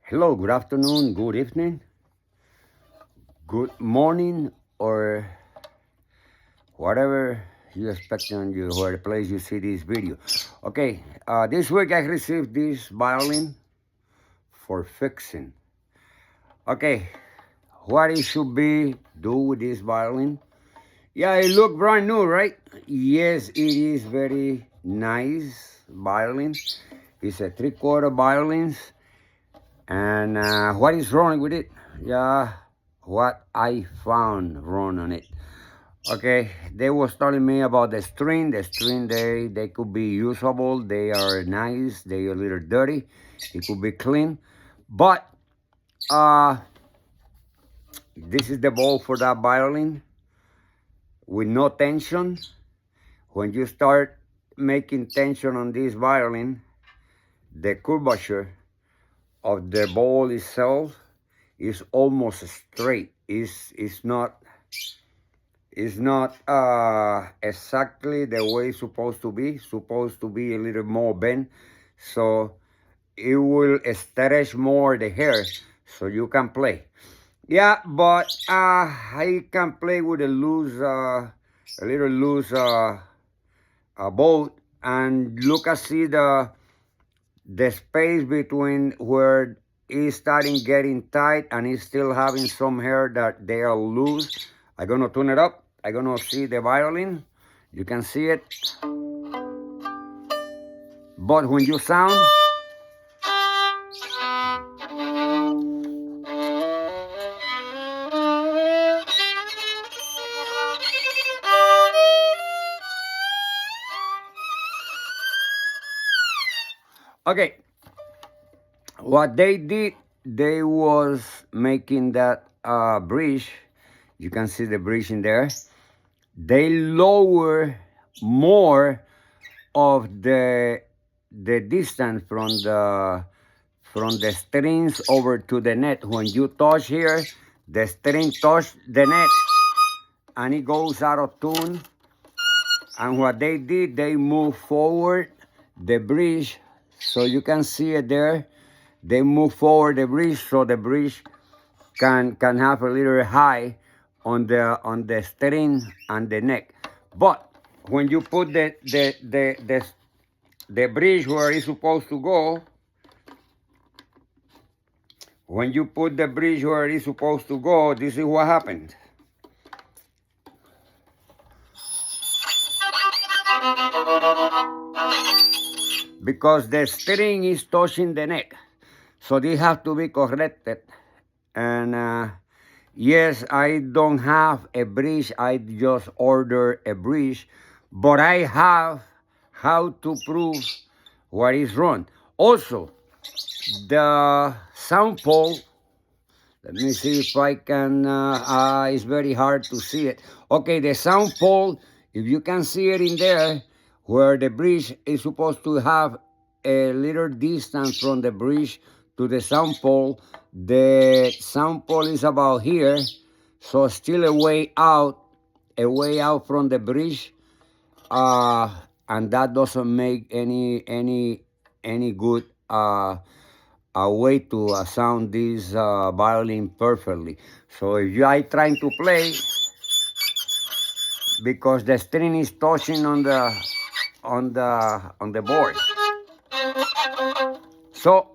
Hello, good afternoon, good evening, good morning, or whatever you expect on you, where the place you see this video. Okay, this week I received this violin for fixing. Okay, what it should be do with this violin? Yeah, it look brand new, right? Yes, it is very nice violin. It's a 3/4 violins. And what is wrong with it? Yeah, what I found wrong on it. Okay, they was telling me about the string. The string, they could be usable. They are nice. They are a little dirty. It could be clean. But this is the ball for that violin with no tension. When you start making tension on this violin, the curvature of the ball itself is almost straight. It's not exactly the way it's supposed to be. Supposed to be a little more bent, so it will stretch more the hair, so you can play. Yeah, but I can play with a loose, a little loose bolt, and look and see the space between where it's starting getting tight and it's still having some hair that they are loose. I'm gonna tune it up. I'm gonna see the violin. You can see it. But when you sound, okay, what they did, they was making that bridge. You can see the bridge in there. They lower more of the distance from the strings over to the net. When you touch here, the string touch the net and it goes out of tune. And what they did, they moved forward the bridge, so you can see it there. They move forward the bridge so the bridge can have a little high on the string and the neck. But when you put the bridge where it's supposed to go, when you put the bridge where it's supposed to go, this is what happens. Because the string is touching the neck, so they have to be corrected. And yes, I don't have a bridge. I just order a bridge, but I have how to prove what is wrong. Also, the sound pole. Let me see if I can. It's very hard to see it. Okay, the sound pole. If you can see it in there, where the bridge is supposed to have a little distance from the bridge to the sound pole, the sound pole is about here, so still a way out from the bridge, and that doesn't make any good a way to sound this violin perfectly. So if I trying to play, because the string is touching on the board, so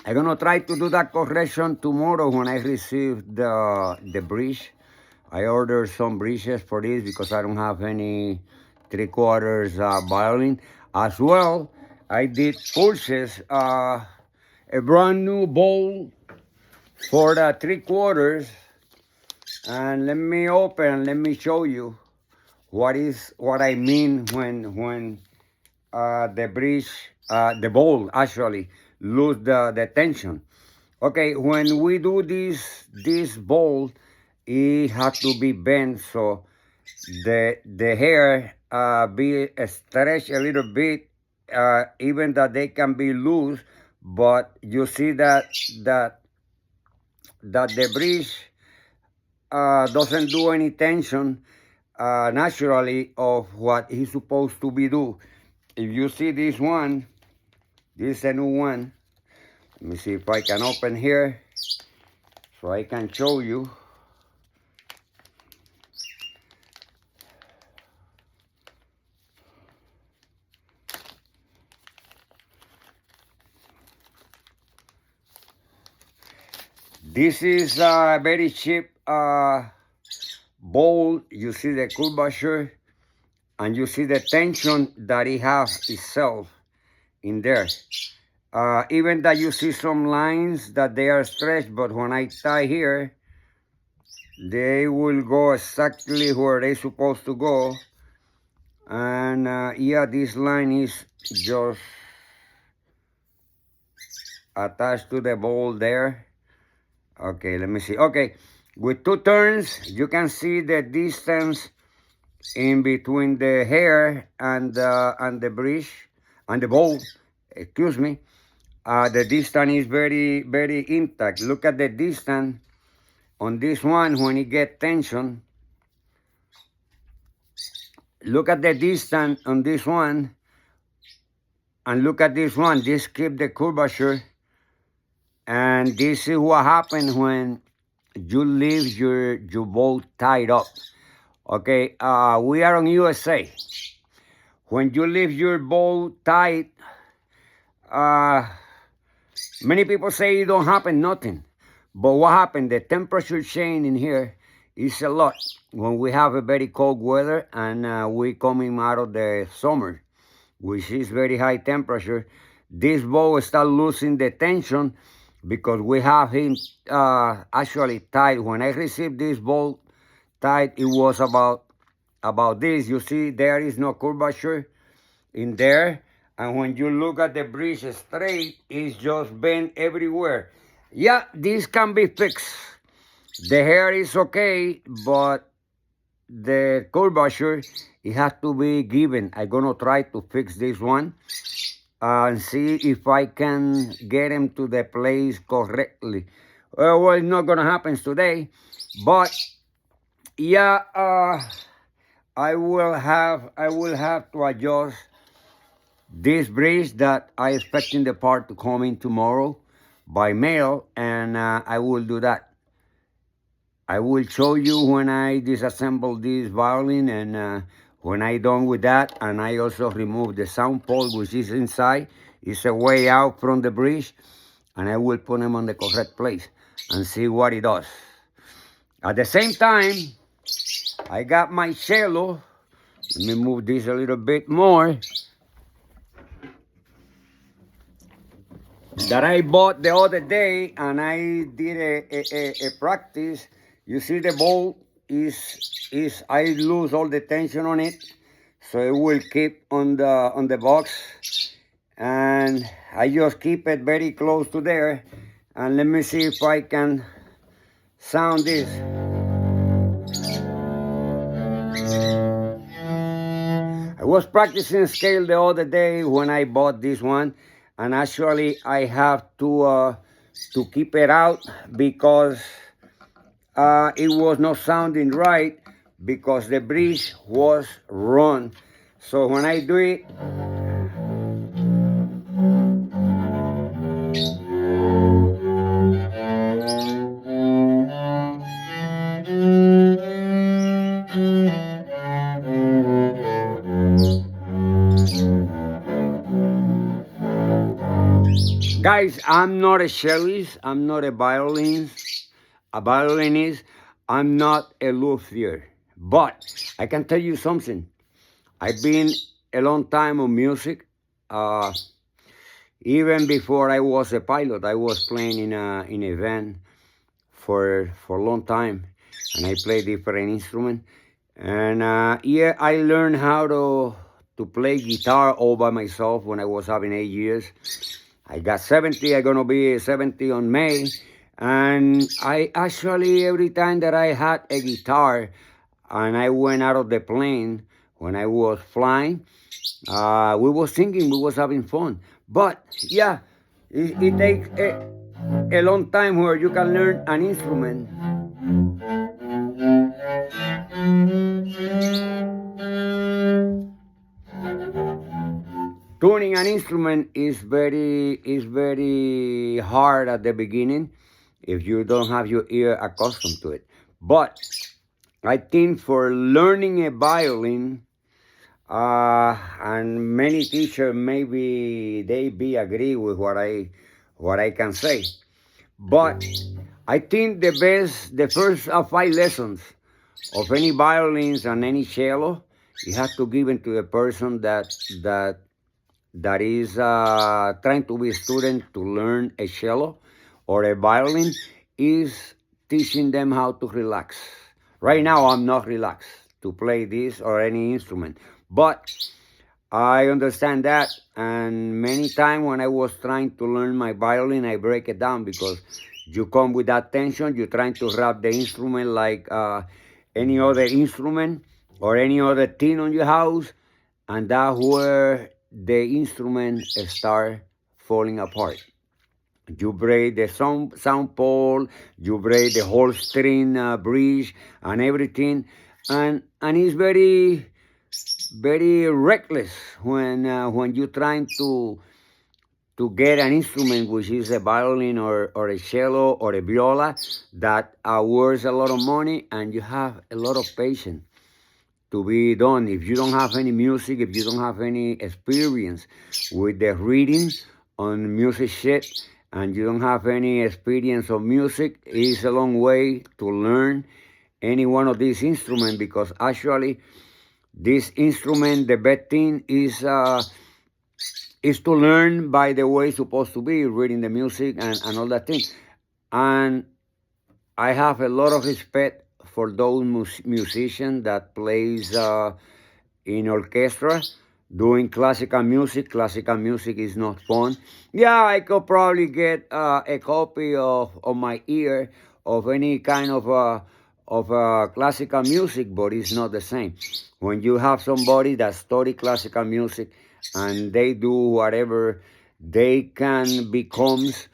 I'm gonna try to do that correction tomorrow when I receive the bridge. I ordered some bridges for this because I don't have any 3/4 violin. As well, I did purchase a brand new bowl for the 3/4, and let me open. Let me show you what I mean when the bridge, the bowl actually lose the tension. Okay, when we do this bowl, it has to be bent so the hair be stretched a little bit, even that they can be loose. But you see that the bridge doesn't do any tension naturally of what he's supposed to be do. If you see this one, this is a new one. Let me see if I can open here so I can show you. This is a very cheap bowl. You see the curvature and you see the tension that it has itself in there. Even that you see some lines that they are stretched, but when I tie here, they will go exactly where they're supposed to go. And yeah, this line is just attached to the bowl there. Okay, let me see. Okay, with 2 turns, you can see the distance in between the hair and the bridge and the bowl. Excuse me. The distance is very, very intact. Look at the distance on this one when it gets tension. Look at the distance on this one, and look at this one. This keep the curvature. And this is what happens when you leave your bolt tied up. Okay, we are on USA. When you leave your bolt tied, many people say it don't happen nothing. But what happened, the temperature change in here is a lot when we have a very cold weather and we coming out of the summer, which is very high temperature. This bolt start losing the tension because we have him actually tied. When I received this bolt tied, it was about this. You see, there is no curvature in there. And when you look at the bridge straight, it's just bent everywhere. Yeah, this can be fixed. The hair is okay, but the curvature, it has to be given. I'm gonna try to fix this one and see if I can get him to the place correctly. Well, it's not gonna happen today, but yeah, I will have to adjust this bridge that I expecting the part to come in tomorrow by mail, and I will do that. I will show you when I disassemble this violin and when I done with that, and I also remove the sound pole which is inside. It's a way out from the bridge, and I will put them on the correct place and see what it does. At the same time, I got my cello. Let me move this a little bit more. That I bought the other day, and I did a practice. You see the bolt is I lose all the tension on it, so it will keep on the box, and I just keep it very close to there. And let me see if I can sound this. I was practicing scale the other day when I bought this one, and actually I have to keep it out because it was not sounding right because the bridge was wrong. So when I do it, guys, I'm not a cellist, I'm not a violinist, I'm not a luthier. But I can tell you something. I've been a long time on music. Even before I was a pilot, I was playing in a band for a long time, and I play different instruments. And yeah, I learned how to play guitar all by myself when I was having 8 years. I got 70. I'm gonna be 70 on May. And I actually, every time that I had a guitar and I went out of the plane when I was flying, we was singing, we was having fun. But yeah, it takes a long time where you can learn an instrument. Tuning an instrument is very hard at the beginning if you don't have your ear accustomed to it. But I think for learning a violin, and many teachers maybe they be agree with what I can say. But I think the first 5 lessons of any violins and any cello, you have to give it to the person that that is trying to be a student to learn a cello or a violin, is teaching them how to relax. Right now, I'm not relaxed to play this or any instrument, but I understand that. And many times when I was trying to learn my violin, I break it down because you come with that tension, you're trying to wrap the instrument like any other instrument or any other thing on your house, and that's where the instrument start falling apart. You break the sound pole, you break the whole string bridge and everything, and it's very reckless when you're trying to get an instrument which is a violin or a cello or a viola that worth a lot of money, and you have a lot of patience to be done. If you don't have any music, if you don't have any experience with the reading on music sheet, and you don't have any experience of music, it's a long way to learn any one of these instruments, because actually this instrument, the best thing is to learn by the way it's supposed to be, reading the music and all that thing. And I have a lot of respect for those musicians that plays in orchestra doing classical music. Classical music is not fun. Yeah, I could probably get a copy of my ear of any kind of classical music, but it's not the same. When you have somebody that study classical music and they do whatever they can becomes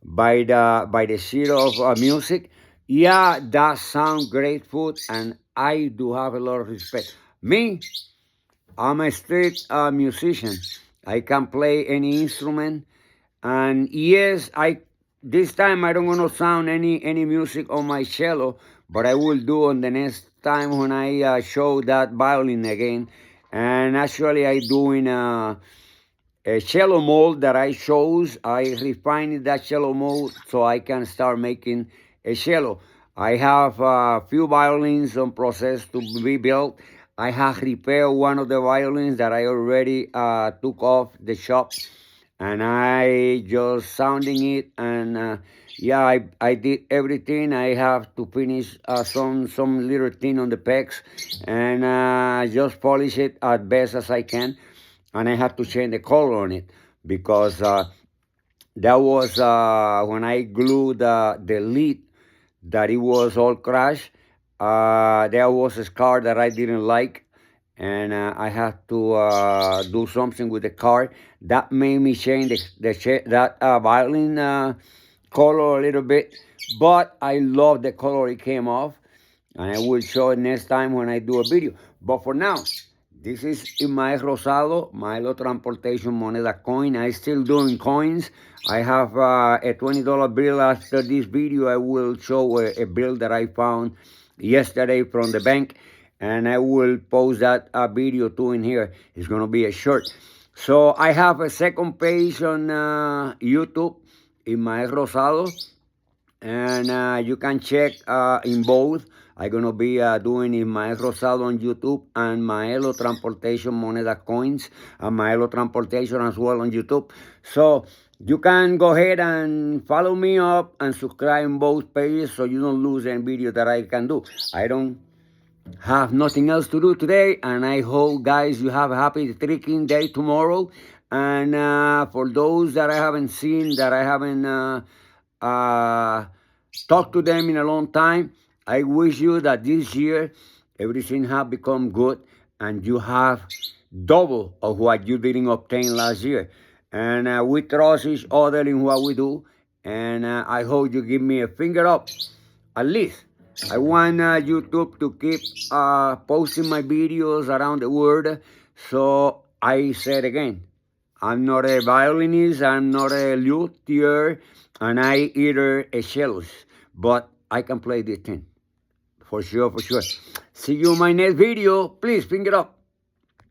by the sheet of music, yeah, that sounds grateful, and I do have a lot of respect. Me, I'm a street musician. I can play any instrument, and yes, I this time I don't want to sound any music on my cello, but I will do on the next time when I show that violin again. And actually, I doing a cello mold that I chose. I refined that cello mold so I can start making a cello. I have a few violins on process to be built. I have repaired one of the violins that I already took off the shop, and I just sounding it, and yeah, I did everything. I have to finish some little thing on the pegs, and just polish it as best as I can. And I have to change the color on it because that was when I glued the lid, that it was all crashed. There was a scar that I didn't like, and I had to do something with the car. That made me change that violin color a little bit, but I love the color it came off, and I will show it next time when I do a video. But for now, this is Imael Rosado, Milo Transportation Moneda Coin. I still doing coins. I have a $20 bill. After this video, I will show a bill that I found yesterday from the bank, and I will post that video too in here. It's going to be a short. So I have a second page on YouTube, Imael Rosado, and you can check in both. I'm going to be doing in Mael Rosado on YouTube and Maelo Transportation Moneda Coins and Maelo Transportation as well on YouTube. So you can go ahead and follow me up and subscribe in both pages so you don't lose any video that I can do. I don't have nothing else to do today, and I hope, guys, you have a happy tricking day tomorrow. And for those that I haven't seen, that I haven't talked to them in a long time, I wish you that this year everything have become good and you have double of what you didn't obtain last year. And we trust each other in what we do. And I hope you give me a finger up. At least I want YouTube to keep posting my videos around the world. So I said again, I'm not a violinist, I'm not a luthier, and I either a cellist, but I can play this thing. For sure, for sure. See you in my next video. Please, finger up.